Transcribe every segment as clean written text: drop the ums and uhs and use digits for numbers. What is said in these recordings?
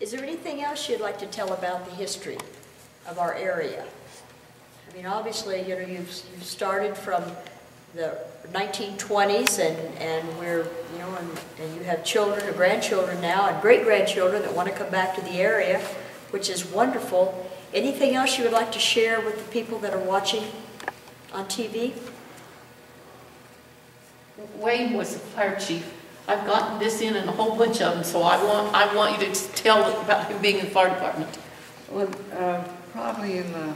Is there anything else you'd like to tell about the history of our area? I mean, obviously, you know, you've started from the 1920s, and we're, you know, and you have children or grandchildren now and great-grandchildren that want to come back to the area, which is wonderful. Anything else you would like to share with the people that are watching on TV? Wayne was the fire chief. I've gotten this in and a whole bunch of them, so I want you to tell about him being in the fire department. Well, probably in the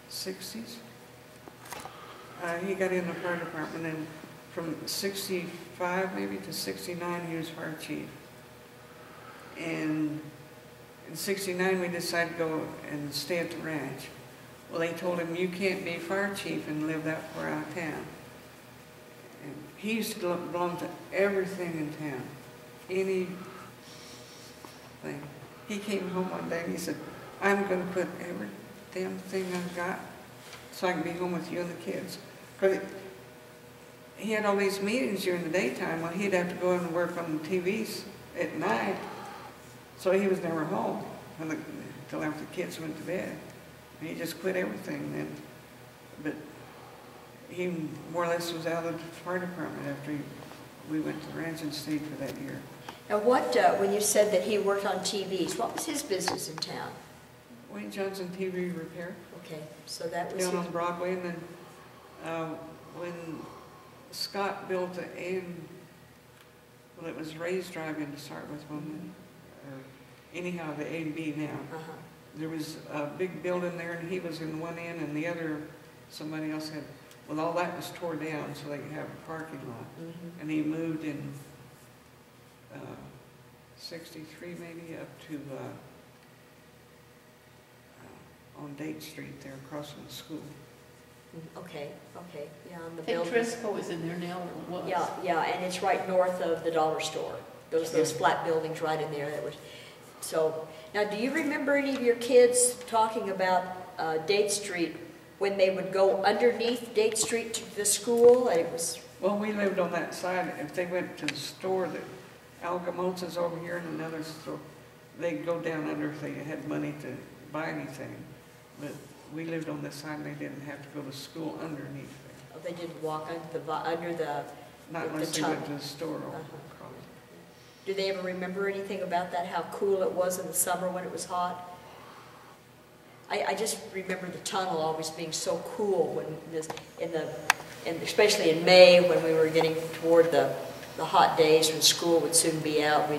60s. He got in the fire department, and from 65 maybe to 69 he was fire chief. And in 69 we decided to go and stay at the ranch. Well, they told him, you can't be fire chief and live that far out of town. And he used to belong to everything in town, anything. He came home one day and he said, I'm going to put every damn thing I've got so I can be home with you and the kids. Because he had all these meetings during the daytime. Well, he'd have to go in and work on the TVs at night, so he was never home until after the kids went to bed. And he just quit everything then. But he more or less was out of the fire department after we went to the ranch and stayed for that year. Now, when you said that he worked on TVs, what was his business in town? Wayne Johnson TV Repair. Okay, so that was down on Broadway, and then when Scott built well, it was Ray's Drive-In to start with, anyhow, the A&B now. There was a big building there, and he was in one end, and the other, somebody else had, well, all that was tore down so they could have a parking lot. And he moved in 63 maybe up to on Date Street there across from the school. Okay, yeah, on the I think building. Trisco is in there now, or was. Yeah, and it's right north of the dollar store. Those flat buildings right in there. That was. So now, do you remember any of your kids talking about Date Street when they would go underneath Date Street to the school? And it was. Well, we lived on that side. If they went to the store, that Algamosa's over here in another store, they'd go down under if they had money to buy anything. But we lived on this side, and they didn't have to go to school underneath there. Oh, they didn't walk under the Not unless they went to the store or across. Do they ever remember anything about that, how cool it was in the summer when it was hot? I just remember the tunnel always being so cool when especially in May when we were getting toward the hot days when school would soon be out.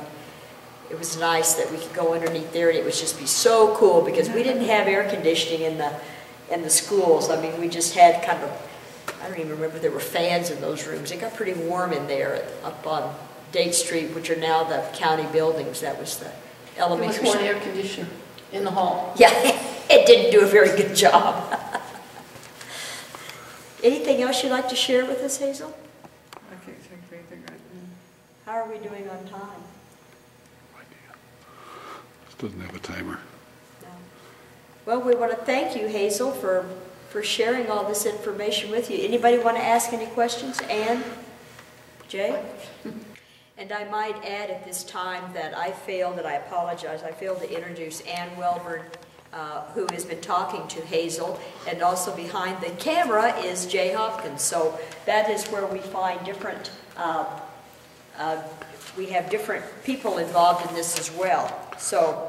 It was nice that we could go underneath there, and it would just be so cool because we didn't have air conditioning in the schools. I mean, we just had kind of, I don't even remember, there were fans in those rooms. It got pretty warm in there up on Date Street, which are now the county buildings. That was the elementary school. There was one air conditioner in the hall. Yeah, it didn't do a very good job. Anything else you'd like to share with us, Hazel? I can't think of anything right now. How are we doing on time? Doesn't have a timer. No. Well, we want to thank you, Hazel, for sharing all this information with you. Anybody want to ask any questions? Ann? Jay? And I might add at this time that I apologize, I failed to introduce Ann Welburn, who has been talking to Hazel, and also behind the camera is Jay Hopkins. So that is where we find different, we have different people involved in this as well. So